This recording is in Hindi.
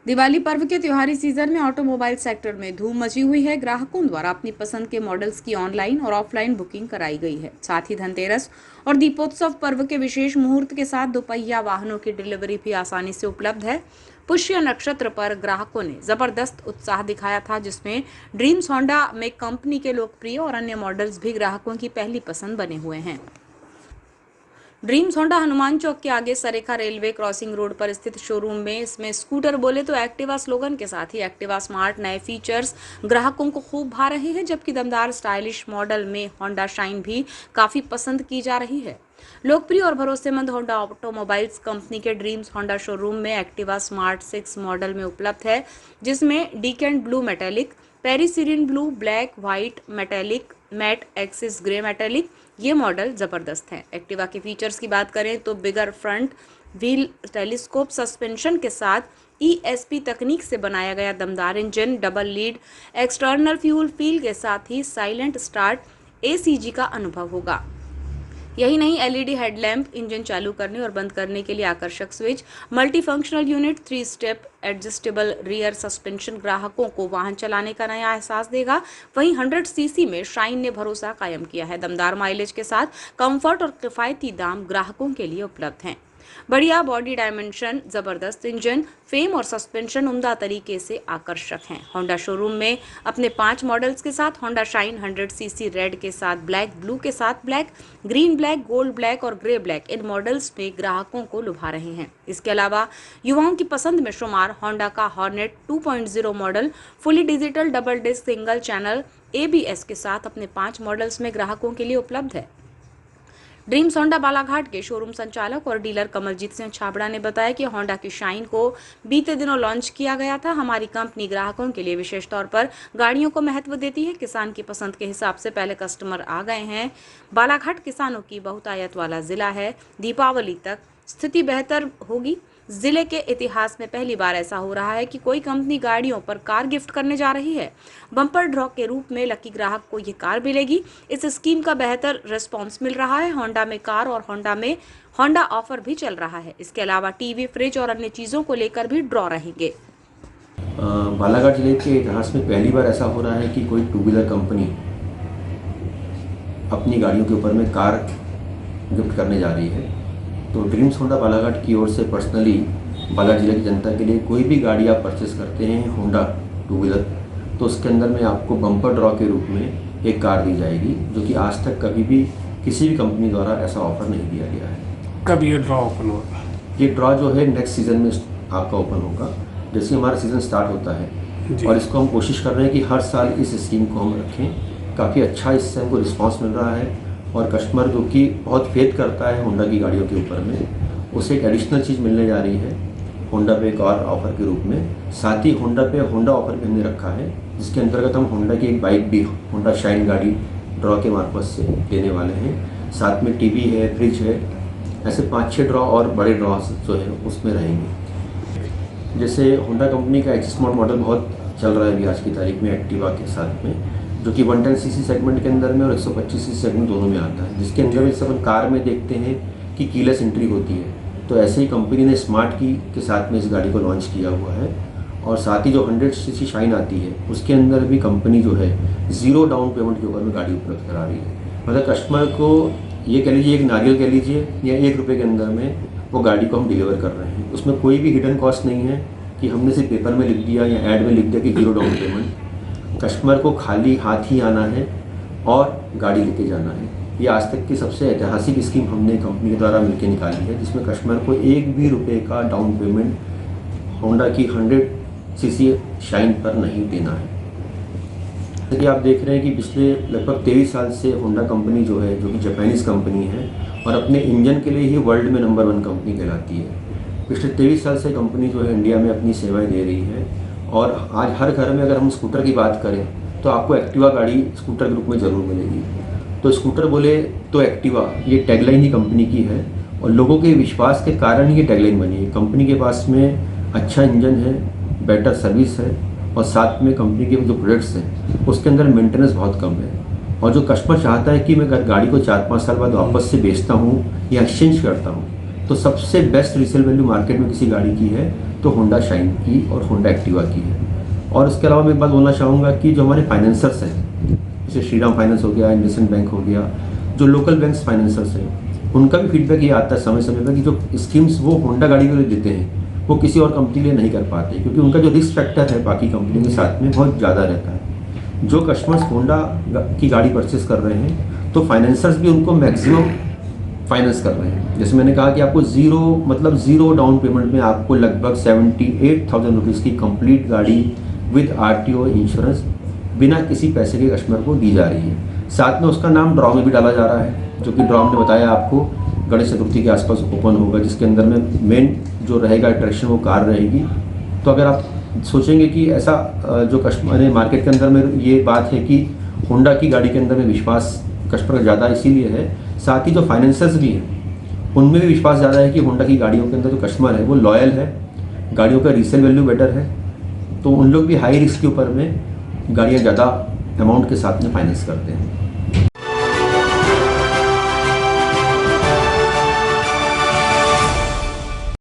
दिवाली पर्व के त्योहारी सीजन में ऑटोमोबाइल सेक्टर में धूम मची हुई है। ग्राहकों द्वारा अपनी पसंद के मॉडल्स की ऑनलाइन और ऑफलाइन बुकिंग कराई गई है। साथ ही धनतेरस और दीपोत्सव पर्व के विशेष मुहूर्त के साथ दोपहिया वाहनों की डिलीवरी भी आसानी से उपलब्ध है। पुष्य नक्षत्र पर ग्राहकों ने जबरदस्त उत्साह दिखाया था, जिसमें ड्रीम्स होंडा में कंपनी के लोकप्रिय और अन्य मॉडल्स भी ग्राहकों की पहली पसंद बने हुए हैं। ड्रीम्स होंडा हनुमान चौक के आगे सरेखा रेलवे क्रॉसिंग रोड पर स्थित शोरूम में इसमें स्कूटर बोले तो एक्टिवा स्लोगन के साथ ही एक्टिवा स्मार्ट नए फीचर्स ग्राहकों को खूब भा रहे हैं, जबकि दमदार स्टाइलिश मॉडल में होंडा शाइन भी काफी पसंद की जा रही है। लोकप्रिय और भरोसेमंद होंडा ऑटोमोबाइल्स कंपनी के ड्रीम्स होंडा शोरूम में एक्टिवा स्मार्ट 6 मॉडल में उपलब्ध है, जिसमें decent blue metallic, pearl siren blue, black, white metallic, matte axis grey metallic ये मॉडल ज़बरदस्त हैं। एक्टिवा के फीचर्स की बात करें तो bigger front wheel, telescope suspension के साथ ESP तकनीक से बनाया गया दमदार engine, double lid external fuel fill के साथ ही साइलेंट स्टार्ट ACG का अनुभव होगा। यही नहीं, LED हेडलैम्प, इंजन चालू करने और बंद करने के लिए आकर्षक switch, multi functional unit, 3 step adjustable rear suspension ग्राहकों को वाहन चलाने का नया एहसास देगा। वहीं 100 सीसी में शाइन ने भरोसा कायम किया है। दमदार माइलेज के साथ कंफर्ट और किफायती दाम ग्राहकों के लिए उपलब्ध हैं। बढ़िया बॉडी डायमेंशन, जबरदस्त इंजन, फेम और सस्पेंशन उम्दा तरीके से आकर्षक हैं। होंडा शोरूम में अपने 5 मॉडल्स के साथ होंडा शाइन 100 सीसी रेड के साथ ब्लैक, ब्लू के साथ black, green black, gold black और ग्रे ब्लैक इन मॉडल्स में ग्राहकों को लुभा रहे हैं। इसके अलावा युवाओं की पसंद में शुमार होंडा का Hornet 2.0 model fully digital double disc single channel ABS के साथ अपने 5 मॉडल्स में ग्राहकों के लिए उपलब्ध है। ड्रीम्स होंडा बालाघाट के शोरूम संचालक और डीलर कमलजीत सिंह छाबड़ा ने बताया कि होंडा की शाइन को बीते दिनों लॉन्च किया गया था। हमारी कंपनी ग्राहकों के लिए विशेष तौर पर गाड़ियों को महत्व देती है। किसान की पसंद के हिसाब से पहले कस्टमर आ गए हैं। बालाघाट किसानों की बहुतायत वाला जिला है। दीपावली तक स्थिति बेहतर होगी। जिले के इतिहास में पहली बार ऐसा हो रहा है कि कोई कंपनी गाड़ियों पर कार गिफ्ट करने जा रही है। बम्पर ड्रॉ के रूप में लकी ग्राहक को ये कार मिलेगी। इस स्कीम का बेहतर रिस्पांस मिल रहा है। होंडा में कार और होंडा में होंडा ऑफर भी चल रहा है। इसके अलावा टीवी, फ्रिज और अन्य चीज़ों को लेकर भी ड्रॉ रहेंगे। बालाघाट जिले के इतिहास में पहली बार ऐसा हो रहा है कि कोई 2 व्हीलर कंपनी अपनी गाड़ियों के ऊपर में कार गिफ्ट करने जा रही है। तो ड्रीम्स होंडा बालाघाट की ओर से पर्सनली बालाघाट जिले की जनता के लिए कोई भी गाड़ी आप परचेस करते हैं होंडा 2 व्हीलर, तो उसके अंदर में आपको बम्पर ड्रॉ के रूप में एक कार दी जाएगी, जो कि आज तक कभी भी किसी भी कंपनी द्वारा ऐसा ऑफर नहीं दिया गया है। कब ये ड्रॉ ओपन होगा? ये ड्रॉ जो है नेक्स्ट सीज़न में आपका ओपन होगा, जैसे हमारा सीज़न स्टार्ट होता है। और इसको हम कोशिश कर रहे हैं कि हर साल इस स्कीम को हम रखें। काफ़ी अच्छा इससे हमको रिस्पॉन्स मिल रहा है और कस्टमर जो कि बहुत फेथ करता है होंडा की गाड़ियों के ऊपर में, उसे एक एडिशनल चीज़ मिलने जा रही है होंडा पे एक और ऑफ़र के रूप में। साथ ही होंडा पे होंडा ऑफ़र भी हमने रखा है, जिसके अंतर्गत हम होंडा की एक बाइक भी होंडा शाइन गाड़ी ड्रॉ के मार्फत से देने वाले हैं। साथ में टीवी है, फ्रिज है, ऐसे 5-6 ड्रॉ और बड़े ड्रॉ जो है उसमें रहेंगे। जैसे होंडा कंपनी का एक्सिस मॉडल बहुत चल रहा है अभी आज की तारीख में एक्टिवा के साथ में, जो कि 110 सीसी सेगमेंट के अंदर में और 125 सीसी सेगमेंट दोनों में आता है, जिसके अंदर जैसे अपन कार में देखते हैं कि कीलेस एंट्री होती है, तो ऐसे ही कंपनी ने स्मार्ट की के साथ में इस गाड़ी को लॉन्च किया हुआ है। और साथ ही जो 100 सीसी शाइन आती है उसके अंदर भी कंपनी जो है 0 डाउन पेमेंट के ऊपर में गाड़ी उपलब्ध करा रही है। मतलब कस्टमर को ये कह लीजिए, एक नारियल कह लीजिए या 1 रुपये के अंदर में वो गाड़ी को हम डिलीवर कर रहे हैं। उसमें कोई भी हिडन कॉस्ट नहीं है कि हमने सिर्फ पेपर में लिख दिया या ऐड में लिख दिया कि 0 डाउन पेमेंट। कस्टमर को खाली हाथ ही आना है और गाड़ी लेके जाना है। ये आज तक की सबसे ऐतिहासिक स्कीम हमने कंपनी के द्वारा मिलकर निकाली है, जिसमें कस्टमर को 1 भी रुपये का डाउन पेमेंट होंडा की 100 सीसी शाइन पर नहीं देना है। जैसे कि आप देख रहे हैं कि पिछले लगभग 23 साल से होंडा कंपनी जो है, जो कि जापानीज़ कंपनी है और अपने इंजन के लिए ही वर्ल्ड में नंबर 1 कंपनी कहलाती है। पिछले 23 साल से कंपनी जो है इंडिया में अपनी सेवाएँ दे रही है। और आज हर घर में अगर हम स्कूटर की बात करें तो आपको एक्टिवा गाड़ी स्कूटर के रूप में ज़रूर मिलेगी। तो स्कूटर बोले तो एक्टिवा, ये टैगलाइन ही कंपनी की है और लोगों के विश्वास के कारण ही ये टैगलाइन बनी है। कंपनी के पास में अच्छा इंजन है, बेटर सर्विस है और साथ में कंपनी के जो प्रोडक्ट्स हैं उसके अंदर मेंटेनेंस बहुत कम है। और जो कस्टमर चाहता है कि मैं गाड़ी को 4-5 साल बाद वापस से बेचता हूँ या एक्सचेंज करता हूँ, तो सबसे बेस्ट रीसेल वैल्यू मार्केट में किसी गाड़ी की है तो होंडा शाइन की और होंडा एक्टिवा की है। और इसके अलावा मैं एक बात बोलना चाहूँगा कि जो हमारे फाइनेंसर्स हैं, जैसे श्रीराम फाइनेंस हो गया, इंडसइंड बैंक हो गया, जो लोकल बैंक्स फाइनेंसर्स हैं, उनका भी फीडबैक ये आता है समय समय पर कि जो स्कीम्स वो होंडा गाड़ी के लिए देते हैं वो किसी और कंपनी के लिए नहीं कर पाते, क्योंकि उनका जो रिस्क फैक्टर है बाकी कंपनियों के साथ में बहुत ज़्यादा रहता है। जो कस्टमर्स होंडा की गाड़ी परचेस कर रहे हैं तो फाइनेंसर्स भी उनको मैक्सिमम फाइनेंस कर रहे हैं। जैसे मैंने कहा कि आपको ज़ीरो डाउन पेमेंट में आपको लगभग 78,000 रुपीज़ की कंप्लीट गाड़ी विद RTO इंश्योरेंस बिना किसी पैसे के कस्टमर को दी जा रही है। साथ में उसका नाम ड्रॉ में भी डाला जा रहा है, जो कि ड्रॉ ने बताया आपको गणेश चतुर्थी के आसपास ओपन होगा, जिसके अंदर में मेन जो रहेगा अट्रैक्शन वो कार रहेगी। तो अगर आप सोचेंगे कि ऐसा जो कस्टमर मार्केट के अंदर में ये बात है कि होंडा की गाड़ी के अंदर में विश्वास कस्टमर का ज़्यादा इसीलिए है, साथ ही जो फाइनेंसर्स भी हैं उनमें भी विश्वास ज़्यादा है कि होंडा की गाड़ियों के अंदर जो कस्टमर है वो लॉयल है, गाड़ियों का रीसेल वैल्यू बेटर है, तो उन लोग भी हाई रिस्क के ऊपर में गाड़ियाँ ज़्यादा अमाउंट के साथ में फाइनेंस करते हैं।